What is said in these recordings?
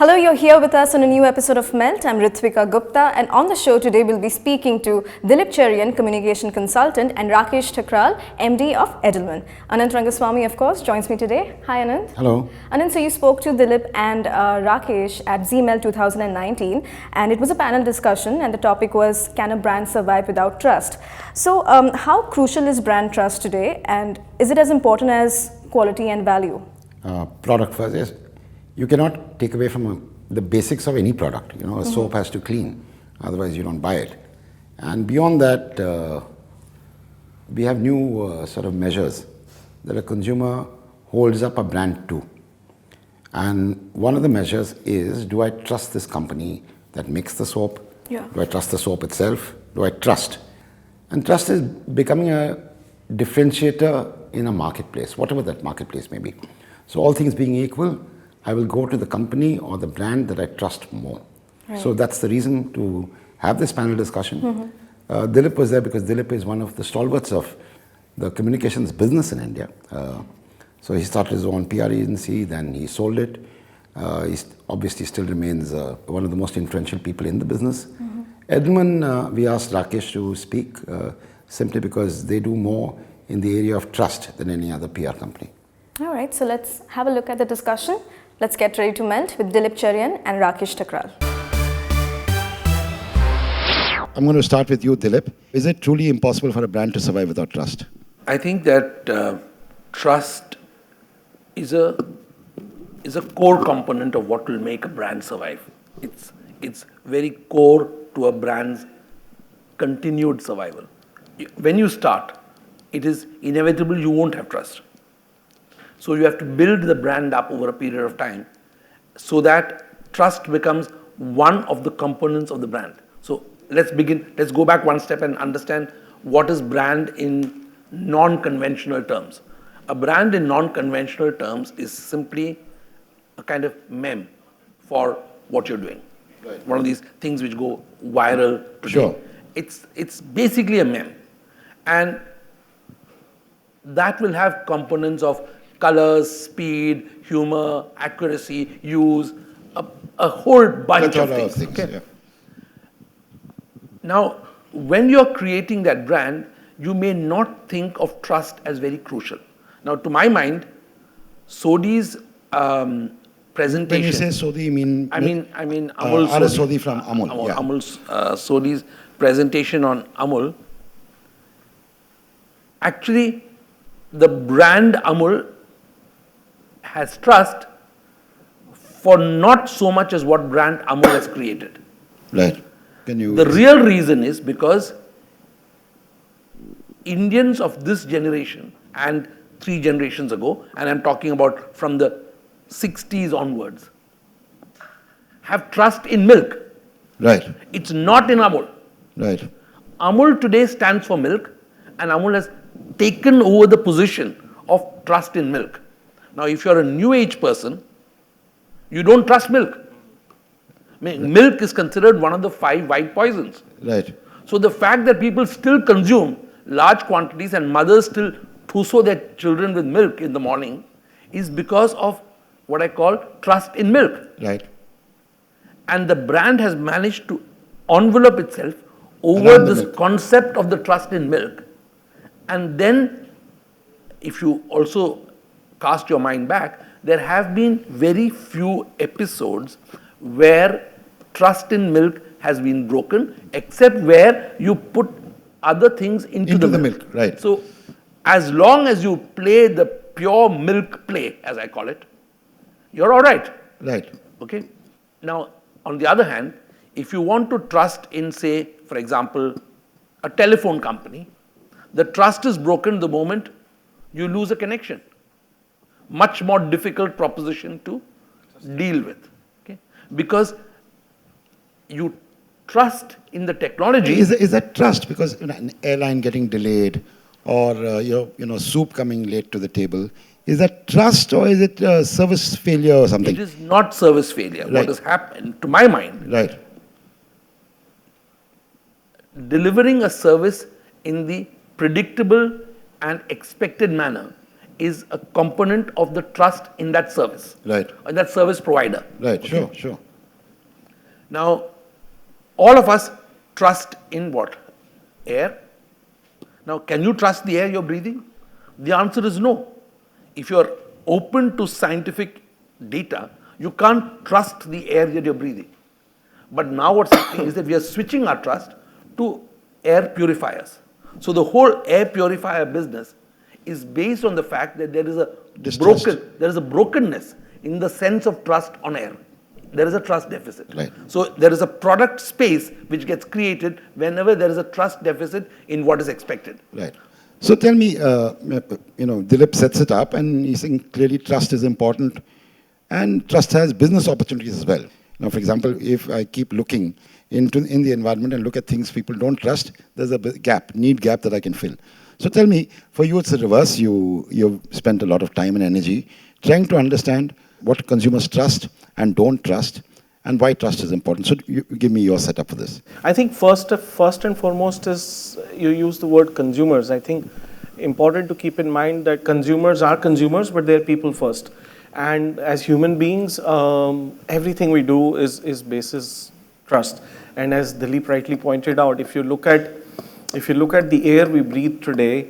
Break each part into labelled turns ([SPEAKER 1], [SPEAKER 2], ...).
[SPEAKER 1] Hello, you're here with us on a new episode of Melt. I'm Ritvika Gupta, and on the show today we'll be speaking to Dilip Cherian, Communication Consultant, and Rakesh Thukral, MD of Edelman. Anant Rangaswami, of course, joins me today. Hi, Anant.
[SPEAKER 2] Hello.
[SPEAKER 1] Anant, so you spoke to Dilip and Rakesh at ZMEL 2019, and it was a panel discussion, and the topic was, can a brand survive without trust? So, how crucial is brand trust today, and is it as important as quality and value?
[SPEAKER 2] Product first, yes. You cannot take away from the basics of any product. You know, a soap has to clean, otherwise you don't buy it. And beyond that, we have new sort of measures that a consumer holds up a brand to. And one of the measures is, do I trust this company that makes the soap?
[SPEAKER 1] Yeah.
[SPEAKER 2] Do I trust the soap itself? Do I trust? And trust is becoming a differentiator in a marketplace, whatever that marketplace may be. So all things being equal, I will go to the company or the brand that I trust more. Right. So that's the reason to have this panel discussion. Dilip was there because Dilip is one of the stalwarts of the communications business in India. So he started his own PR agency, then he sold it. He obviously still remains one of the most influential people in the business. Edelman, we asked Rakesh to speak simply because they do more in the area of trust than any other PR company.
[SPEAKER 1] All right, so let's have a look at the discussion. Let's get ready to melt with Dilip Cherian and Rakesh Thukral.
[SPEAKER 2] I'm going to start with you, Dilip. Is it truly impossible for a brand to survive without trust?
[SPEAKER 3] I think that trust is a core component of what will make a brand survive. It's very core to a brand's continued survival. When you start, it is inevitable you won't have trust. So you have to build the brand up over a period of time so that trust becomes one of the components of the brand. So let's go back one step and understand what is brand in non-conventional terms. A brand in non-conventional terms is simply a kind of meme for what you're doing. Right. One of these things which go viral today.
[SPEAKER 2] Sure.
[SPEAKER 3] It's basically a meme. And that will have components of colors, speed, humor, accuracy, use, a whole bunch of things.
[SPEAKER 2] Okay. Yeah.
[SPEAKER 3] Now, when you're creating that brand, you may not think of trust as very crucial. Now, to my mind, Sodhi's presentation.
[SPEAKER 2] When you say Sodhi, you mean?
[SPEAKER 3] I mean Amul
[SPEAKER 2] Sodhi from Amul. Yeah.
[SPEAKER 3] Amul's Sodhi's presentation on Amul. Actually, the brand Amul has trust for not so much as what brand Amul has created.
[SPEAKER 2] Right.
[SPEAKER 3] The real reason is because Indians of this generation and 3 generations ago, and I'm talking about from the 60s onwards, have trust in milk.
[SPEAKER 2] Right.
[SPEAKER 3] It's not in Amul.
[SPEAKER 2] Right.
[SPEAKER 3] Amul today stands for milk, and Amul has taken over the position of trust in milk. Now, if you're a new age person, you don't trust milk. I mean, milk is considered one of the 5 white poisons.
[SPEAKER 2] Right.
[SPEAKER 3] So the fact that people still consume large quantities and mothers still trousseau their children with milk in the morning is because of what I call trust in milk.
[SPEAKER 2] Right.
[SPEAKER 3] And the brand has managed to envelope itself over this concept of the trust in milk. And then, if you also cast your mind back, there have been very few episodes where trust in milk has been broken, except where you put other things into the milk.
[SPEAKER 2] Right.
[SPEAKER 3] So, as long as you play the pure milk play, as I call it, you're all right.
[SPEAKER 2] Right.
[SPEAKER 3] Okay. Now, on the other hand, if you want to trust in, say, for example, a telephone company, the trust is broken the moment you lose a connection. Much more difficult proposition to deal with. Okay? Because you trust in the technology.
[SPEAKER 2] Is that trust? Because an airline getting delayed or soup coming late to the table, is that trust or is it service failure or something?
[SPEAKER 3] It is not service failure.
[SPEAKER 2] Right.
[SPEAKER 3] What has happened, to my mind,
[SPEAKER 2] right,
[SPEAKER 3] delivering a service in the predictable and expected manner is a component of the trust in that service.
[SPEAKER 2] Right.
[SPEAKER 3] In that service provider.
[SPEAKER 2] Right,
[SPEAKER 3] Okay?
[SPEAKER 2] sure.
[SPEAKER 3] Now, all of us trust in what? Air. Now, can you trust the air you're breathing? The answer is no. If you're open to scientific data, you can't trust the air that you're breathing. But now what's happening is that we are switching our trust to air purifiers. So the whole air purifier business is based on the fact that there is a brokenness in the sense of trust on air. There is a trust deficit.
[SPEAKER 2] Right.
[SPEAKER 3] So there is a product space which gets created whenever there is a trust deficit in what is expected.
[SPEAKER 2] Right. So tell me, Dilip sets it up and he's saying clearly trust is important and trust has business opportunities as well. Now, for example, if I keep looking in the environment and look at things people don't trust, there's a need gap that I can fill. So tell me, for you it's the reverse. You've spent a lot of time and energy trying to understand what consumers trust and don't trust and why trust is important. So you give me your setup for this.
[SPEAKER 4] I think first and foremost is you use the word consumers. I think important to keep in mind that consumers are consumers, but they're people first. And as human beings, everything we do is basis trust. And as Dilip rightly pointed out, if you look at the air we breathe today,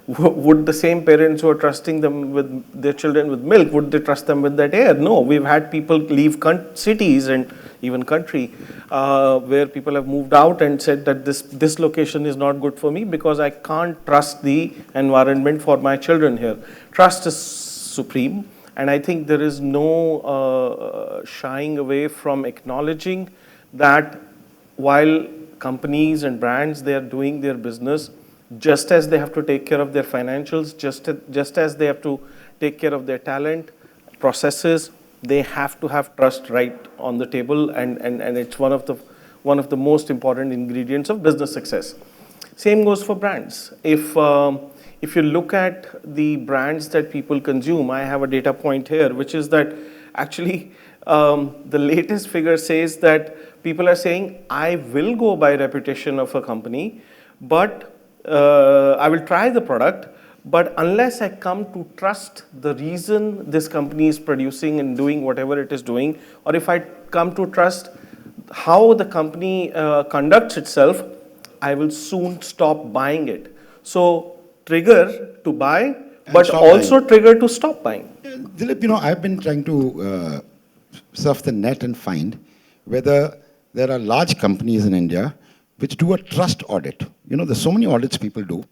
[SPEAKER 4] would the same parents who are trusting them with their children with milk, would they trust them with that air? No, we've had people leave cities and even country where people have moved out and said that this location is not good for me because I can't trust the environment for my children here. Trust is supreme, and I think there is no shying away from acknowledging that while companies and brands, they are doing their business, just as they have to take care of their financials, just as they have to take care of their talent, processes, they have to have trust right on the table, and it's one of the most important ingredients of business success. Same goes for brands. If you look at the brands that people consume, I have a data point here, which is that actually the latest figure says that people are saying, I will go by reputation of a company, but I will try the product, but unless I come to trust the reason this company is producing and doing whatever it is doing, or if I come to trust how the company conducts itself, I will soon stop buying it. So trigger to buy, but also trigger to stop buying.
[SPEAKER 2] Dilip, I've been trying to surf the net and find whether there are large companies in India which do a trust audit. There's so many audits people do.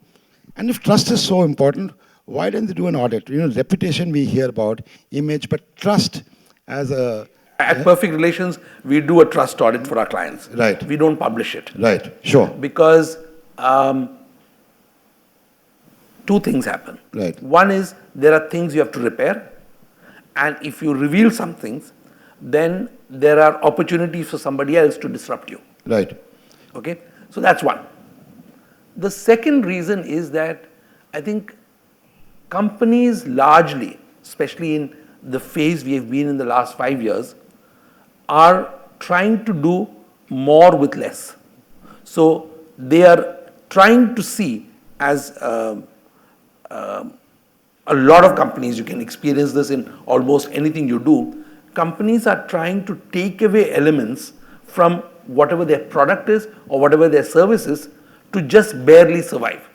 [SPEAKER 2] And if trust is so important, why don't they do an audit? Reputation we hear about, image, but trust as a...
[SPEAKER 3] At Perfect Relations, we do a trust audit for our clients.
[SPEAKER 2] Right.
[SPEAKER 3] We don't publish it.
[SPEAKER 2] Right, sure.
[SPEAKER 3] Because two things happen.
[SPEAKER 2] Right.
[SPEAKER 3] One is there are things you have to repair, and if you reveal some things, then there are opportunities for somebody else to disrupt you.
[SPEAKER 2] Right.
[SPEAKER 3] Okay, so that's one. The second reason is that I think companies largely, especially in the phase we have been in the last 5 years, are trying to do more with less. So they are trying to see, as a lot of companies, you can experience this in almost anything you do, companies are trying to take away elements from whatever their product is or whatever their service is to just barely survive.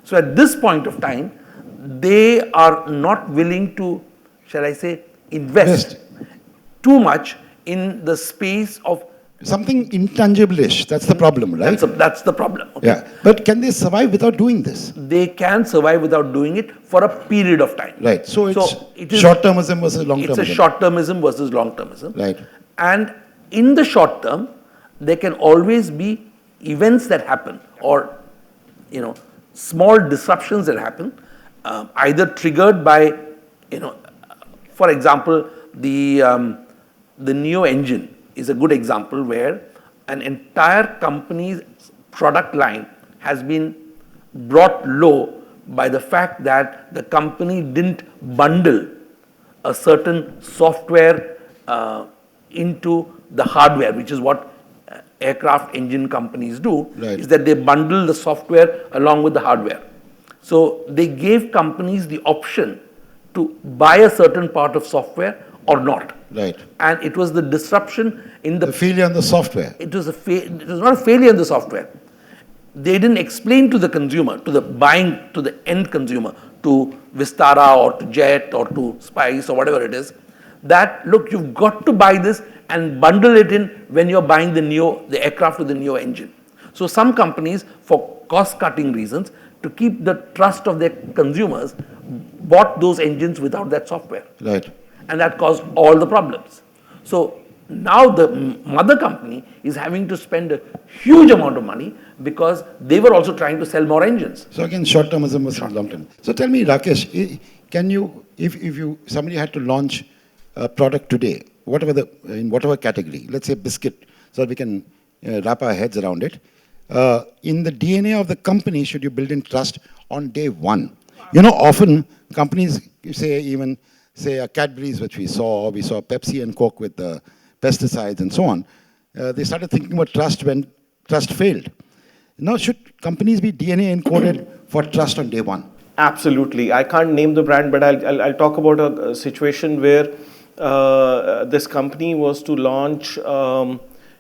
[SPEAKER 3] So at this point of time, they are not willing to, shall I say, invest too much in the space of
[SPEAKER 2] something intangible-ish. That's the problem, right?
[SPEAKER 3] That's the problem. Okay?
[SPEAKER 2] Yeah. But can they survive without doing this?
[SPEAKER 3] They can survive without doing it for a period of time.
[SPEAKER 2] Right. So it's short-termism versus long-termism.
[SPEAKER 3] It's a short-termism versus long-termism.
[SPEAKER 2] Right.
[SPEAKER 3] And in the short term, there can always be events that happen, or small disruptions that happen, either triggered by, for example, the Neo engine is a good example where an entire company's product line has been brought low by the fact that the company didn't bundle a certain software into the hardware, which is what aircraft engine companies do,
[SPEAKER 2] right.
[SPEAKER 3] is that they bundle the software along with the hardware. So they gave companies the option to buy a certain part of software or not.
[SPEAKER 2] Right.
[SPEAKER 3] And it was the disruption in
[SPEAKER 2] The failure in the software.
[SPEAKER 3] it was not a failure in the software. They didn't explain to the consumer, to the end consumer, to Vistara or to Jet or to Spice or whatever it is, that look, you've got to buy this and bundle it in when you're buying the aircraft with the Neo engine. So some companies, for cost-cutting reasons, to keep the trust of their consumers, bought those engines without that software.
[SPEAKER 2] Right.
[SPEAKER 3] And that caused all the problems. So now the mother company is having to spend a huge amount of money because they were also trying to sell more engines.
[SPEAKER 2] So again, short-termism versus long-term. So tell me, Rakesh, can you, if somebody had to launch a product today, in whatever category, let's say biscuit, so that we can wrap our heads around it, in the DNA of the company, should you build in trust on day one? You know, often companies say a Cadbury's, which we saw Pepsi and Coke with the pesticides and so on. They started thinking about trust when trust failed. Now, should companies be DNA encoded for trust on day one?
[SPEAKER 4] Absolutely. I can't name the brand, but I'll talk about a situation where this company was to launch, a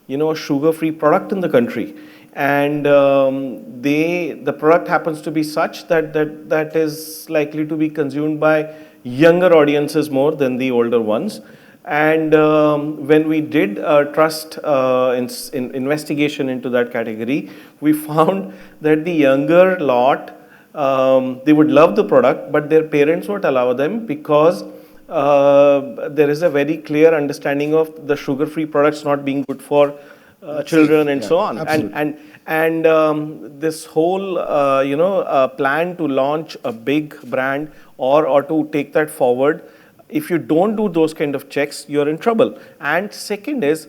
[SPEAKER 4] sugar-free product in the country, and the product happens to be such that is likely to be consumed by younger audiences more than the older ones. And when we did trust investigation into that category, we found that the younger lot, they would love the product, but their parents won't allow them because there is a very clear understanding of the sugar-free products not being good for children and so on.
[SPEAKER 2] Absolutely.
[SPEAKER 4] And this whole plan to launch a big brand or to take that forward, if you don't do those kind of checks, you're in trouble. And second is,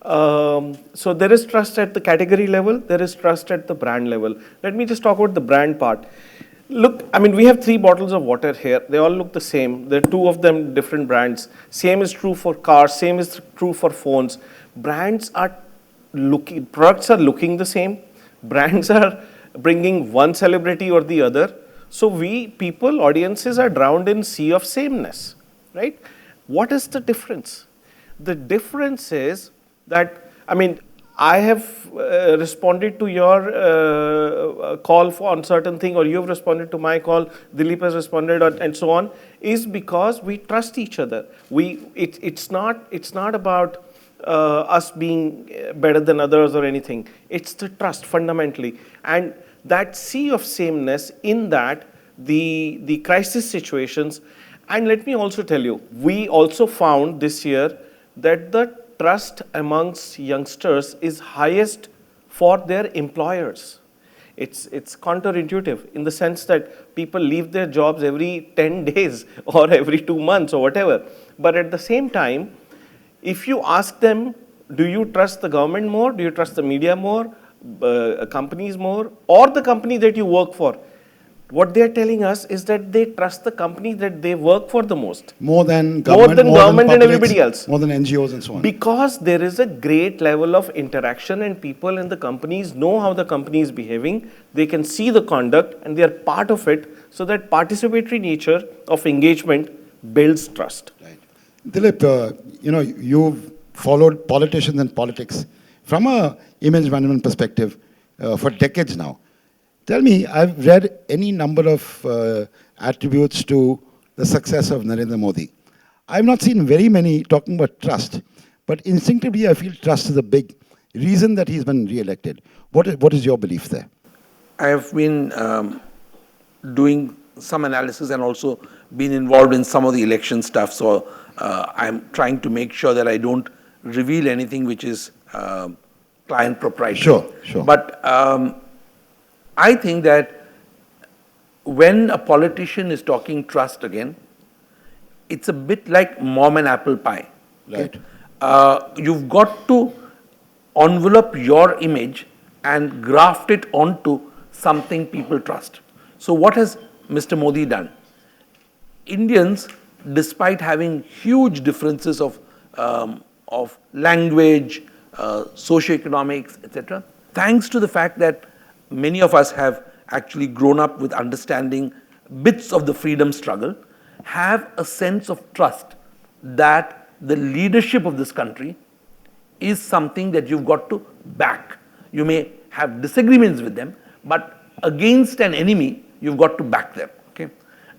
[SPEAKER 4] so there is trust at the category level, there is trust at the brand level. Let me just talk about the brand part. Look, I mean, we have 3 bottles of water here. They all look the same. There are 2 of them different brands. Same is true for cars. Same is true for phones. Products are looking the same. Brands are bringing one celebrity or the other. So audiences are drowned in sea of sameness, right? What is the difference? The difference is that, I have responded to your call on certain thing, or you've responded to my call, Dilip has responded, and so on, is because we trust each other. It's not about us being better than others or anything. It's the trust fundamentally, and that sea of sameness in that the crisis situations. And let me also tell you, we also found this year that the trust amongst youngsters is highest for their employers. It's counterintuitive in the sense that people leave their jobs every 10 days or every 2 months or whatever. But at the same time, if you ask them, do you trust the government more? Do you trust the media more? Companies more? Or the company that you work for? What they are telling us is that they trust the company that they work for the most.
[SPEAKER 2] More than government
[SPEAKER 4] And everybody else.
[SPEAKER 2] More than NGOs and so on.
[SPEAKER 4] Because there is a great level of interaction and people in the companies know how the company is behaving. They can see the conduct and they are part of it. So that participatory nature of engagement builds trust.
[SPEAKER 2] Right. Dilip, you've followed politicians and politics from a image management perspective for decades now. Tell me, I've read any number of attributes to the success of Narendra Modi. I've not seen very many talking about trust, but instinctively I feel trust is a big reason that he's been re-elected. What is your belief there?
[SPEAKER 3] I have been doing some analysis and also been involved in some of the election stuff. So I'm trying to make sure that I don't reveal anything which is client proprietary.
[SPEAKER 2] Sure.
[SPEAKER 3] But I think that when a politician is talking trust again, it's a bit like mom and apple pie.
[SPEAKER 2] Right.
[SPEAKER 3] You've got to envelop your image and graft it onto something people trust. So what has Mr. Modi done? Indians, despite having huge differences of language, socioeconomics, etc., thanks to the fact that many of us have actually grown up with understanding bits of the freedom struggle, have a sense of trust that the leadership of this country is something that you've got to back. You may have disagreements with them, but against an enemy, you've got to back them. Okay?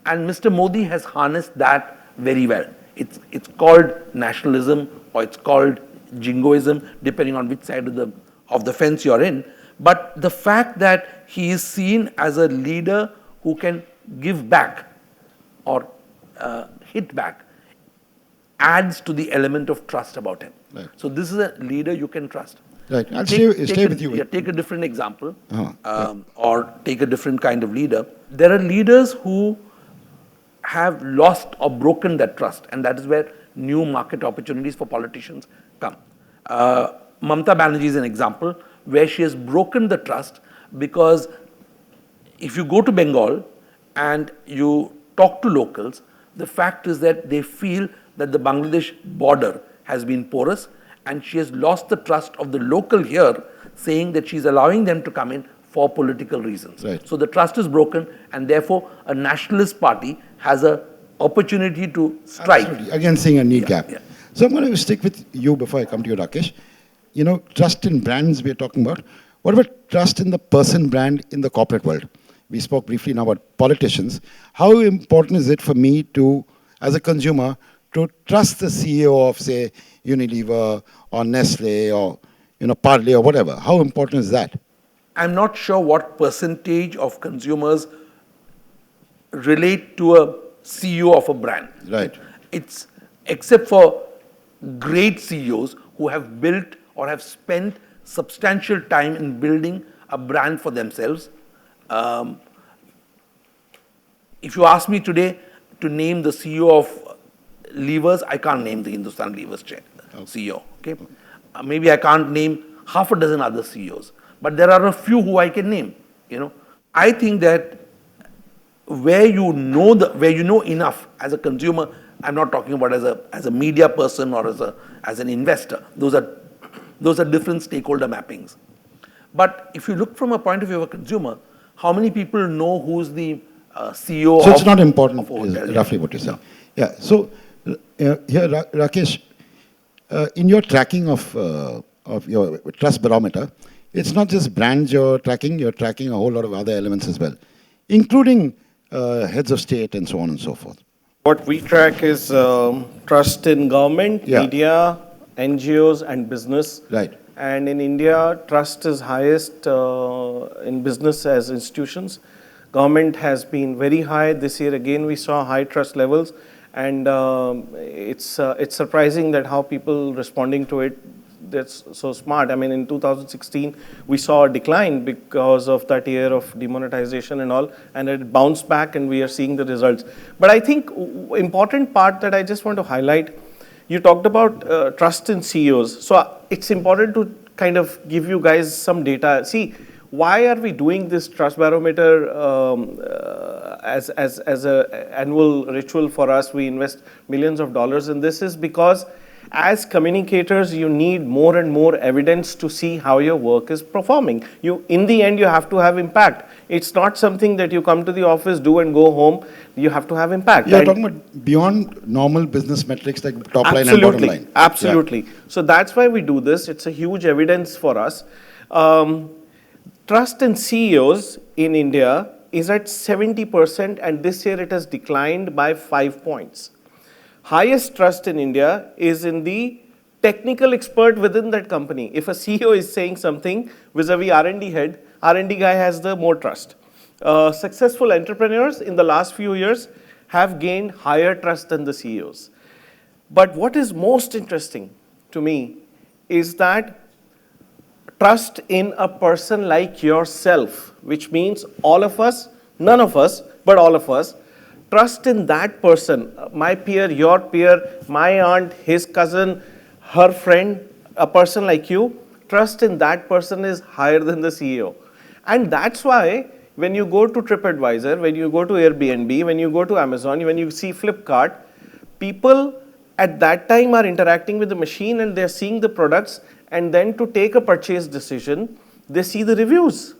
[SPEAKER 3] And Mr. Modi has harnessed that very well. It's called nationalism, or it's called jingoism, depending on which side of the fence you're in. But the fact that he is seen as a leader who can give back or hit back adds to the element of trust about him.
[SPEAKER 2] Right.
[SPEAKER 3] So this is a leader you can trust.
[SPEAKER 2] Right. I'll stay with you.
[SPEAKER 3] Yeah, take a different example, or take a different kind of leader. There are leaders who have lost or broken that trust, and that is where new market opportunities for politicians come. Mamata Banerjee is an example where she has broken the trust, because if you go to Bengal and you talk to locals, the fact is that they feel that the Bangladesh border has been porous, and she has lost the trust of the local here, saying that she's allowing them to come in for political reasons.
[SPEAKER 2] Right.
[SPEAKER 3] So the trust is broken, and therefore a nationalist party has an opportunity to strike.
[SPEAKER 2] Absolutely. Again, seeing a need gap.
[SPEAKER 3] Yeah.
[SPEAKER 2] So I'm going to stick with you before I come to you, Rakesh. You know, trust in brands we are talking about. What about trust in the person brand in the corporate world? We spoke briefly now about politicians. How important is it for me to, as a consumer, to trust the CEO of, say, Unilever or Nestle or, Parle or whatever? How important is that?
[SPEAKER 3] I'm not sure what percentage of consumers relate to a CEO of a brand.
[SPEAKER 2] Right.
[SPEAKER 3] It's except for great CEOs who have built or have spent substantial time in building a brand for themselves. If you ask me today to name the CEO of Levers, I can't name the Hindustan Levers CEO. Okay? Maybe I can't name half a dozen other CEOs, but there are a few who I can name. I think that where you know enough as a consumer, I'm not talking about as a media person or as an investor. Those are different stakeholder mappings. But if you look from a point of view of a consumer, how many people know who's the CEO?
[SPEAKER 2] So it's not important,
[SPEAKER 3] of a hotel?
[SPEAKER 2] is roughly what you're saying. Yeah. So here, Rakesh, in your tracking of your trust barometer, it's not just brands you're tracking a whole lot of other elements as well, including heads of state and so on and so forth.
[SPEAKER 4] What we track is trust in government, media, NGOs, and business.
[SPEAKER 2] Right.
[SPEAKER 4] And in India, trust is highest in business as institutions. Government has been very high. This year again we saw high trust levels, and it's surprising that how people responding to it. That's so smart. I mean, in 2016 we saw a decline because of that year of demonetization and all, and it bounced back, and we are seeing the results. But I think important part that I just want to highlight. You talked about trust in CEOs. So it's important to kind of give you guys some data. See, why are we doing this trust barometer as a annual ritual for us? We invest millions of dollars in this is because as communicators, you need more and more evidence to see how your work is performing. In the end, you have to have impact. It's not something that you come to the office, do and go home. You have to have impact.
[SPEAKER 2] You're talking about beyond normal business metrics like top line and bottom line.
[SPEAKER 4] Absolutely. Yeah. So that's why we do this. It's a huge evidence for us. Trust in CEOs in India is at 70%, and this year it has declined by 5 points. Highest trust in India is in the technical expert within that company. If a CEO is saying something vis-a-vis R&D head, R&D guy has the more trust. Successful entrepreneurs in the last few years have gained higher trust than the CEOs. But what is most interesting to me is that trust in a person like yourself, which means all of us, none of us, but all of us, trust in that person, my peer, your peer, my aunt, his cousin, her friend, a person like you, trust in that person is higher than the CEO. And that's why when you go to TripAdvisor, when you go to Airbnb, when you go to Amazon, when you see Flipkart, people at that time are interacting with the machine and they're seeing the products, and then to take a purchase decision, they see the reviews.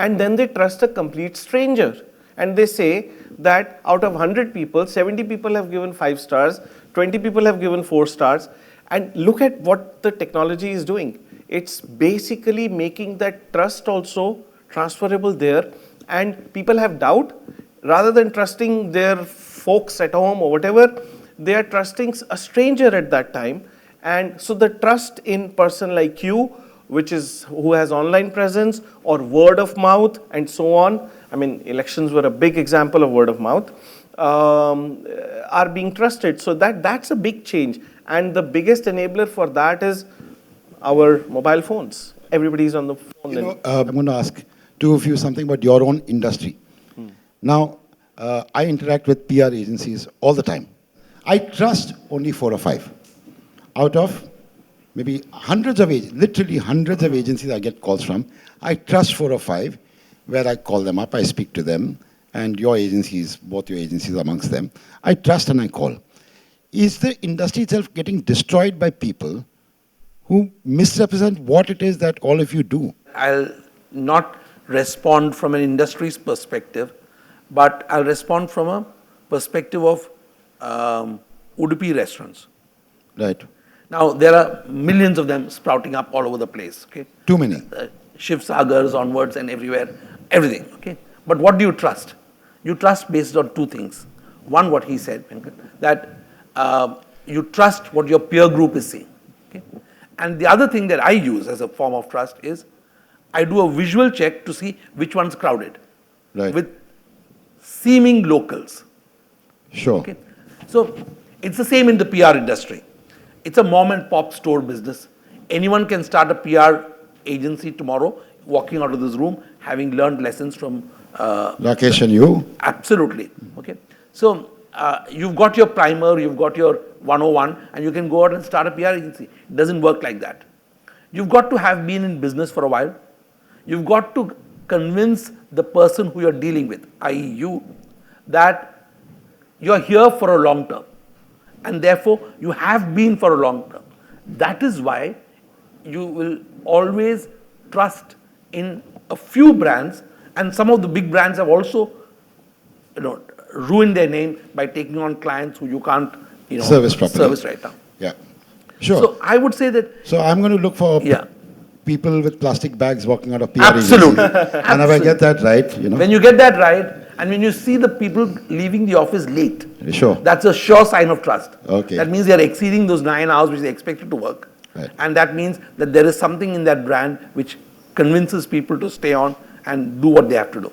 [SPEAKER 4] and then they trust a complete stranger. And they say that out of 100 people, 70 people have given 5 stars, 20 people have given 4 stars. And look at what the technology is doing. It's basically making that trust also transferable there. And people have doubt. Rather than trusting their folks at home or whatever, they are trusting a stranger at that time. And so the trust in person like you, who has online presence or word of mouth and so on. I mean, elections were a big example of word of mouth, are being trusted. So that's a big change. And the biggest enabler for that is our mobile phones. Everybody's on the phone.
[SPEAKER 2] I'm going to ask two of you something about your own industry. Now, I interact with PR agencies all the time. I trust only 4 or 5. Out of maybe literally hundreds of agencies I get calls from, I trust 4 or 5, where I call them up, I speak to them, and your agencies, both your agencies amongst them, I trust and I call. Is the industry itself getting destroyed by people who misrepresent what it is that all of you do?
[SPEAKER 3] I'll not respond from an industry's perspective, but I'll respond from a perspective of Udupi restaurants.
[SPEAKER 2] Right.
[SPEAKER 3] Now, there are millions of them sprouting up all over the place. Okay?
[SPEAKER 2] Too many.
[SPEAKER 3] Shiv Sagars onwards and everywhere, everything. Okay? But what do you trust? You trust based on 2 things. One, what he said, that you trust what your peer group is saying. Okay? And the other thing that I use as a form of trust is I do a visual check to see which one's crowded.
[SPEAKER 2] Right.
[SPEAKER 3] With seeming locals.
[SPEAKER 2] Sure.
[SPEAKER 3] Okay? So it's the same in the PR industry. It's a mom and pop store business. Anyone can start a PR agency tomorrow, walking out of this room, having learned lessons from
[SPEAKER 2] Rakesh and you?
[SPEAKER 3] Absolutely. Okay. So you've got your primer, you've got your 101, and you can go out and start a PR agency. It doesn't work like that. You've got to have been in business for a while. You've got to convince the person who you're dealing with, i.e. you, that you're here for a long term. And therefore, you have been for a long term. That is why you will always trust in a few brands, and some of the big brands have also ruined their name by taking on clients who you can't
[SPEAKER 2] service properly.
[SPEAKER 3] Service right now.
[SPEAKER 2] Yeah. Sure.
[SPEAKER 3] So I would say that...
[SPEAKER 2] So I'm going to look for people with plastic bags walking out of PR
[SPEAKER 3] Absolutely.
[SPEAKER 2] agencies. And if I get that right,
[SPEAKER 3] When you get that right, and when you see the people leaving the office late,
[SPEAKER 2] sure,
[SPEAKER 3] that's a sure sign of trust.
[SPEAKER 2] Okay.
[SPEAKER 3] That means they are exceeding those 9 hours which they expected to work.
[SPEAKER 2] Right.
[SPEAKER 3] And that means that there is something in that brand which convinces people to stay on and do what they have to do.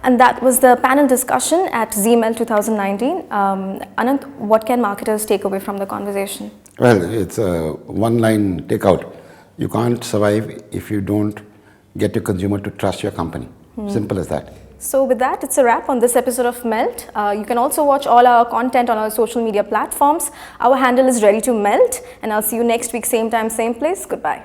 [SPEAKER 1] And that was the panel discussion at ZML 2019. Anant, what can marketers take away from the conversation?
[SPEAKER 2] Well, it's a one-line takeout. You can't survive if you don't get your consumer to trust your company. Simple as that.
[SPEAKER 1] So with that, it's a wrap on this episode of Melt. You can also watch all our content on our social media platforms. Our handle is Ready to Melt, and I'll see you next week, same time, same place. Goodbye.